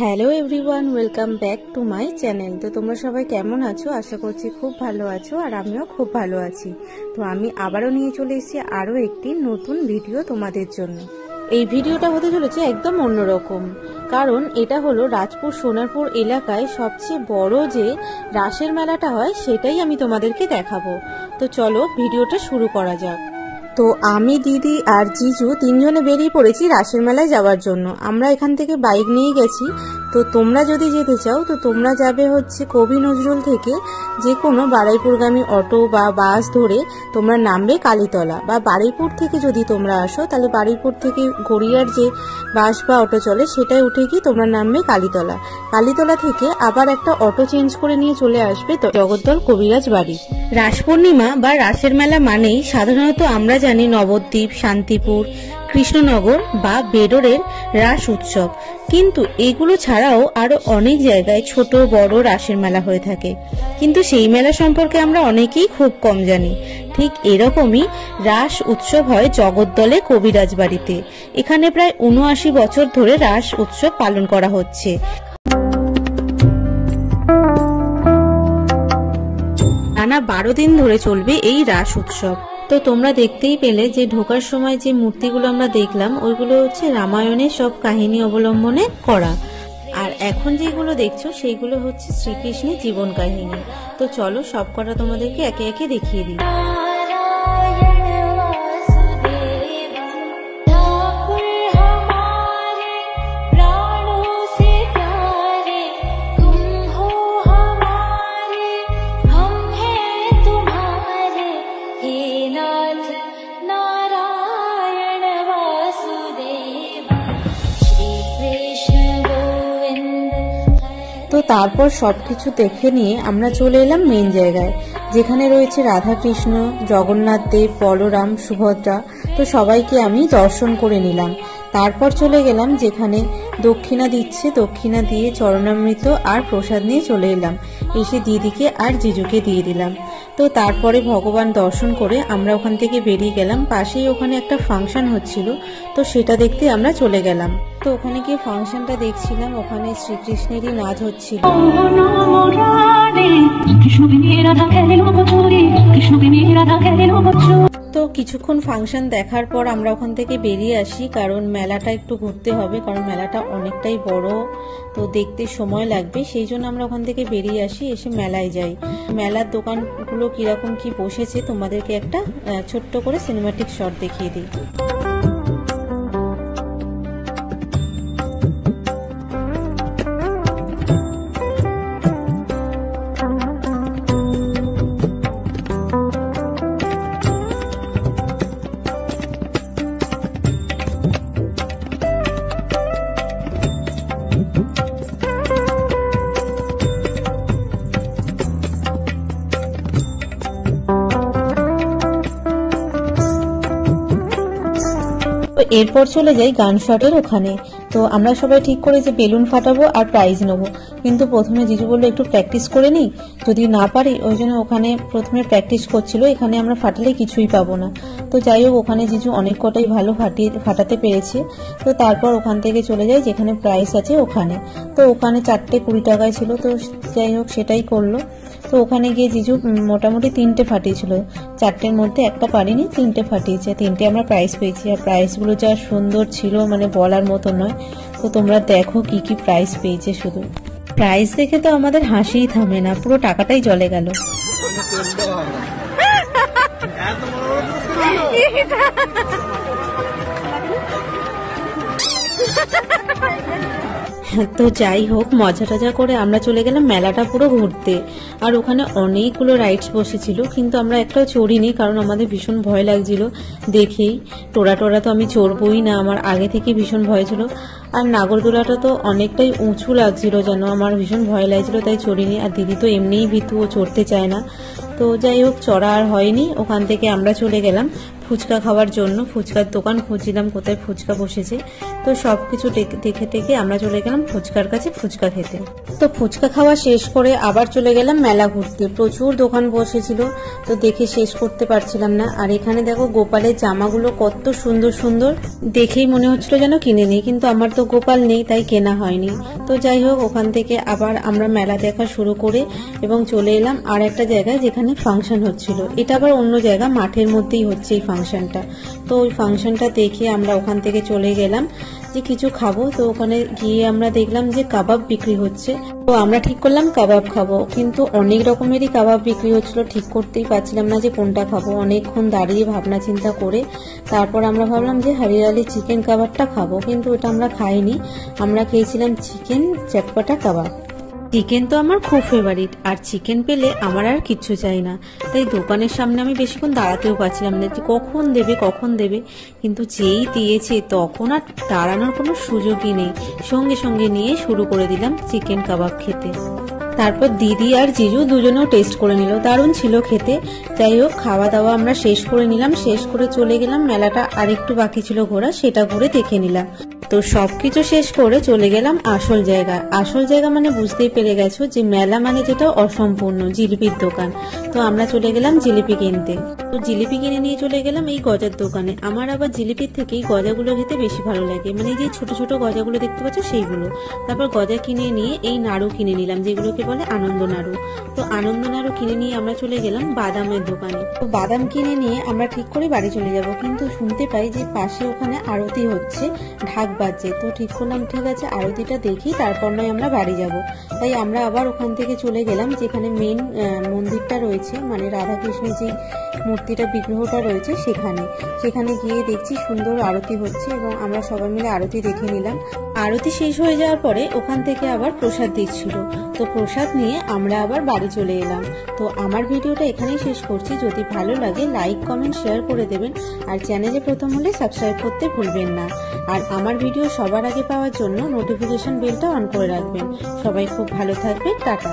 Hello everyone, welcome back to my channel. তো তোমরা সবাই কেমন আছো? আশা করছি খুব ভালো আছো, আর আমিও খুব ভালো আছি। তো আমি আবারও নিয়ে চলে এসেছি আরও একটি নতুন ভিডিও তোমাদের জন্য। এই ভিডিওটা হতে চলেছে একদম অন্যরকম, কারণ এটা হলো রাজপুর সোনারপুর এলাকায় সবচেয়ে বড় যে রাসের মেলাটা হয় সেটাই আমি তোমাদেরকে দেখাবো। তো চলো ভিডিওটা শুরু করা যাক। তো আমি, দিদি আর জিজু তিনজনে বেরিয়ে পড়েছি রাসের মেলায় যাওয়ার জন্য। আমরা এখান থেকে বাইক নিয়ে গেছি। তো তোমরা যদি যেতে চাও তো তোমরা যাবে হচ্ছে কবি নজরুল থেকে যে কোনো বারুইপুরগামী অটো বা বাস ধরে তোমরা নামবে কালীতলা, বা বারুইপুর থেকে যদি তোমরা আসো তাহলে বারুইপুর থেকে গড়িয়ার যে বাস বা অটো চলে সেটাই উঠে গিয়ে তোমরা নামবে কালীতলা। কালীতলা থেকে আবার একটা অটো চেঞ্জ করে নিয়ে চলে আসবে তো জগদ্দল কবিরাজ বাড়ি। রাস পূর্ণিমা বা রাসের মেলা মানেই সাধারণত আমরা জানি নবদ্বীপ, শান্তিপুর, কৃষ্ণনগর বা বেডোরের রাস উৎসব, কিন্তু এগুলো ছাড়াও আরো অনেক জায়গায় ছোট বড় রাসের মেলা হয়ে থাকে, কিন্তু সেই মেলা সম্পর্কে আমরা অনেকেই খুব কম জানি। ঠিক এরকমই রাস উৎসব হয় জগদ্দলে কবিরাজ বাড়িতে। এখানে প্রায় ৭৯ বছর ধরে রাস উৎসব পালন করা হচ্ছে। টানা 12 দিন ধরে চলবে এই রাস উৎসব। তো তোমরা দেখতেই পেলে যে ঢোকার সময় যে মূর্তিগুলো আমরা দেখলাম ওইগুলো হচ্ছে রামায়ণের সব কাহিনী অবলম্বনে করা, আর এখন যেগুলো দেখছো সেইগুলো হচ্ছে শ্রীকৃষ্ণের জীবন কাহিনী। তো চলো সব কটা তোমাদেরকে একে একে দেখিয়ে দিই। তো তারপর সবকিছু দেখে নিয়ে আমরা চলে এলাম মেন জায়গায়, যেখানে রয়েছে রাধাকৃষ্ণ, জগন্নাথ দেব, বলরাম, সুভদ্রা। তো সবাইকে আমি দর্শন করে নিলাম। তারপর চলে গেলাম যেখানে দক্ষিণা দিচ্ছে, দক্ষিণা দিয়ে চরণামৃত আর প্রসাদ নিয়ে চলে এলাম। এসে দিদিকে আর জিজুকে দিয়ে দিলাম। তো তারপরে ভগবান দর্শন করে আমরা ওখান থেকে বেরিয়ে গেলাম। পাশেই ওখানে একটা ফাংশন হচ্ছিল, তো সেটা দেখতে আমরা চলে গেলাম। তো ওখানে গিয়ে ফাংশনটা দেখছিলাম। ওখানে শ্রীকৃষ্ণেরই নাচ হচ্ছিল। তো কিছুক্ষণ ফাংশন দেখার পর আমরা ওখান থেকে বেরিয়ে আসি, কারণ মেলাটা একটু ঘুরতে হবে, কারণ মেলাটা অনেকটাই বড়, তো দেখতে সময় লাগবে। সেই জন্য আমরা ওখান থেকে বেরিয়ে আসি, এসে মেলায় যাই। মেলার দোকানগুলো কিরকম কি বসেছে তোমাদেরকে একটা ছোট্ট করে সিনেমাটিক শট দেখিয়ে দিই। এরপর চলে যাই গান শটের ওখানে। তো আমরা সবাই ঠিক করে যে বেলুন ফাটাবো আর প্রাইজ নেবো, কিন্তু প্রথমে জিজু বললো একটু প্র্যাকটিস করে নিই, যদি না পারি ওই জন্য ওখানে প্রথমে প্র্যাকটিস করছিল। এখানে আমরা ফাটালে কিছুই পাবো না। তো যাই হোক ওখানে জিজু অনেক কটাই ভালো ফাটাতে পেরেছে। তো তারপর ওখান থেকে চলে যাই যেখানে প্রাইজ আছে ওখানে। তো ওখানে 4টে 20 টাকায় ছিল, তো যাই হোক সেটাই করলো। তো ওখানে গিয়ে জিজু মোটামুটি 3টে ফাটিয়েছিল, 4টের মধ্যে একটা পারিনি, 3টে ফাটিয়েছে। 3টে আমরা প্রাইজ পেয়েছি, আর প্রাইজগুলো যা সুন্দর ছিল মানে বলার মতো নয়। তো তোমরা দেখো কি কি প্রাইজ পেয়েছে, শুধু প্রাইজ দেখে তো আমাদের হাসিই থামে না, পুরো টাকাটাই জলে গেল। তো যাই হোক মজা টজা করে আমরা চলে গেলাম মেলাটা পুরো ঘুরতে। আর ওখানে অনেকগুলো রাইডস বসেছিল, কিন্তু আমরা একটাও চড়িনি, কারণ আমাদের ভীষণ ভয় লাগছিল দেখেই। টোরা তো আমি চড়বই না, আমার আগে থেকে ভীষণ ভয় ছিল। আর নাগরদোলাটা তো অনেকটাই উঁচু লাগছিল, যেন আমার ভীষণ ভয় লাগছিল, তাই চড়িনি। আর দিদি তো এমনিই ভীতু, ও চড়তে চায় না। তো যাই হোক চড়া আর হয়নি। ওখান থেকে আমরা চলে গেলাম ফুচকা খাওয়ার জন্য। ফুচকার দোকান খুঁজছিলাম কোথায় ফুচকা বসেছে। তো সবকিছু দেখে দেখে আমরা চলে গেলাম ফুচকার কাছে ফুচকা খেতে। তো ফুচকা খাওয়া শেষ করে আবার চলে গেলাম মেলা ঘুরতে। প্রচুর দোকান বসেছিল, তো দেখে শেষ করতে পারছিলাম না। আর এখানে দেখো গোপালের জামাগুলো কত সুন্দর সুন্দর, দেখেই মনে হচ্ছিল যেন কিনে নিই, কিন্তু আমার তো গোপাল নেই তাই কেনা হয়নি। তো যাই হোক, ওখান থেকে আবার আমরা মেলা দেখা শুরু করে এবং চলে এলাম আর একটা জায়গায় যেখানে ফাংশন হচ্ছিল। এটা আবার অন্য জায়গা, মাঠের মধ্যেই হচ্ছে এই ফাংশনটা। তো ওই ফাংশনটা দেখে আমরা ওখান থেকে চলে গেলাম যে কিছু খাবো। তো ওখানে গিয়ে আমরা দেখলাম যে কাবাব বিক্রি হচ্ছে। তো আমরা ঠিক করলাম কাবাব খাবো, কিন্তু অনেক রকমেরই কাবাব বিক্রি হচ্ছিল, ঠিক করতেই পারছিলাম না যে কোনটা খাবো। অনেকক্ষণ দাঁড়িয়ে ভাবনা চিন্তা করে তারপর আমরা ভাবলাম যে হরিয়ালি চিকেন কাবাবটা খাবো, কিন্তু ওটা আমরা খাইনি। আমরা খেয়েছিলাম চিকেন চটপটা কাবাব। চিকেন তো আমার খুব ফেভারিট, আর চিকেন পেলে আমার আর কিচ্ছু চাই না। তাই দোকানের সামনে আমি বেশিক্ষণ দাঁড়াতেও পারছিলাম না যে কখন দেবে, কিন্তু যেই দিয়েছে তখন আর দাঁড়ানোর কোনো সুযোগই নেই। সঙ্গে সঙ্গে নিয়ে শুরু করে দিলাম চিকেন কাবাব খেতে। তারপর দিদি আর জিজু দুজনেও টেস্ট করে নিল, দারুণ ছিল খেতে। যাই হোক, খাওয়া দাওয়া আমরা শেষ করে নিলাম, শেষ করে চলে গেলাম মেলাটা আরেকটু বাকি ছিল ঘোরা, সেটা ঘুরে দেখে নিলাম। তো সবকিছু শেষ করে চলে গেলাম আসল জায়গা। আসল জায়গা মানে বুঝতেই পেরে গেছো যে মেলা মানে যেটা অসম্পূর্ণ, জিলিপির দোকান। তো আমরা চলে গেলাম জিলিপি কিনতে। তো জিলিপি কিনে নিয়ে চলে গেলাম এই গজার দোকানে। আমার আবার জিলিপির থেকে গজাগুলো খেতে বেশি ভালো লাগে, মানে যে ছোট ছোট গজাগুলো দেখতে পাচ্ছ সেইগুলো। তারপর গজা কিনে নিয়ে এই নাড়ু কিনে নিলাম, যেগুলোকে বলে আনন্দ নাড়ু। তো আনন্দ নাড়ু কিনে নিয়ে আমরা চলে গেলাম বাদামের দোকানে। তো বাদাম কিনে নিয়ে আমরা ঠিক করে বাড়ি চলে যাব, কিন্তু শুনতে পাই যে পাশে ওখানে আরতি হচ্ছে, ঢাক বাজছে। তো ঠিক করলাম ঠিক আছে, আরতিটা দেখি তারপর নয় আমরা বাড়ি যাব। তাই আমরা আবার ওখান থেকে চলে গেলাম যেখানে মেন মন্দিরটা রয়েছে, মানে রাধাকৃষ্ণের যে মূর্তিটা বিগ্রহটা রয়েছে সেখানে গিয়ে দেখছি সুন্দর আরতি হচ্ছে এবং আমরা সবাই মিলে আরতি দেখে নিলাম। আরতি শেষ হয়ে যাওয়ার পরে ওখান থেকে আবার প্রসাদ দিচ্ছিল। তো প্রসাদ নিয়ে আমরা আবার বাড়ি চলে এলাম। তো আমার ভিডিওটা এখানেই শেষ করছি। যদি ভালো লাগে লাইক কমেন্ট শেয়ার করে দেবেন, আর চ্যানেলে প্রথম হলে সাবস্ক্রাইব করতে ভুলবেন না। আর আমার ভিডিও সবার আগে পাওয়ার জন্য নোটিফিকেশন বেলটা অন করে রাখবেন। সবাই খুব ভালো থাকবেন, টাটা।